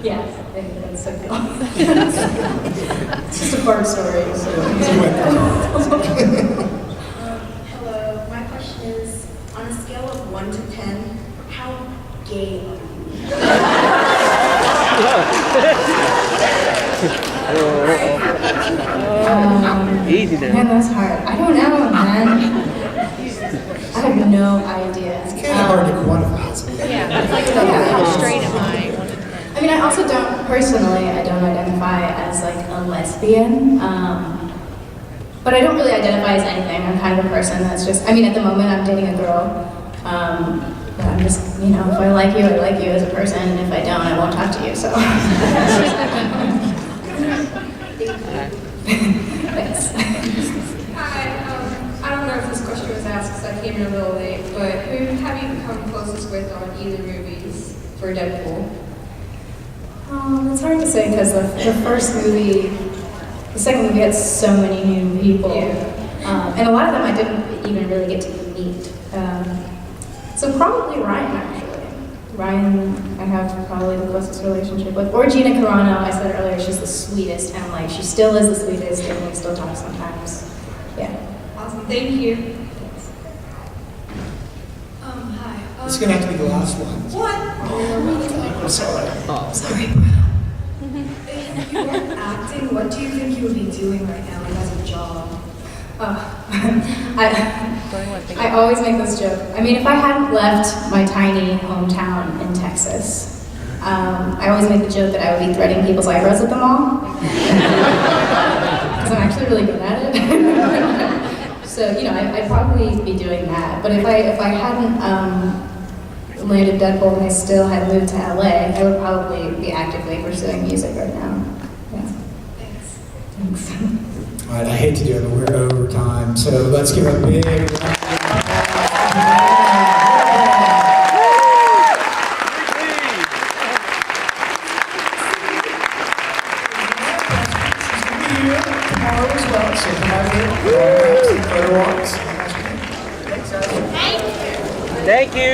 Speaker 3: Yeah, that's so cool. It's just a fart story. So.
Speaker 13: Hello, my question is, on a scale of 1 to 10, how gay are you?
Speaker 22: Easy there.
Speaker 3: Man, that's hard. I don't know, man. I have no idea.
Speaker 2: It's kind of hard to quantify.
Speaker 15: Yeah, it's like a straight in line.
Speaker 3: I mean, I also don't, personally, I don't identify as like a lesbian. But I don't really identify as anything. I'm kind of a person that's just, I mean, at the moment I'm dating a girl. But I'm just, you know, if I like you as a person, and if I don't, I won't talk to you, so. Thanks.
Speaker 10: Hi, I don't know if this question was asked because I came in a little late, but who have you become closest with on either movies for Deadpool?
Speaker 3: It's hard to say because the first movie, the second movie had so many new people. And a lot of them I didn't even really get to meet. So probably Ryan, actually. Ryan, I have probably the closest relationship with. Or Gina Carano, I said earlier, she's the sweetest, and like, she still is the sweetest, and we still talk sometimes. Yeah.
Speaker 10: Awesome, thank you.
Speaker 13: Hi.
Speaker 2: It's gonna have to be the last one.
Speaker 13: What?
Speaker 2: I'm sorry.
Speaker 13: Sorry. If you weren't acting, what do you think you would be doing right now, like as a job?
Speaker 3: I always make this joke. I mean, if I hadn't left my tiny hometown in Texas, I always make the joke that I would be threading people's eyebrows at the mall. Because I'm actually really good at it. So, you know, I'd probably be doing that. But if I hadn't landed Deadpool and I still had moved to LA, I would probably be actively pursuing music right now. Yeah. Thanks.
Speaker 2: All right, I hate to do it, but we're over time, so let's give a big round of tomorrow as well, so come out here, photo walks.
Speaker 22: Thank you.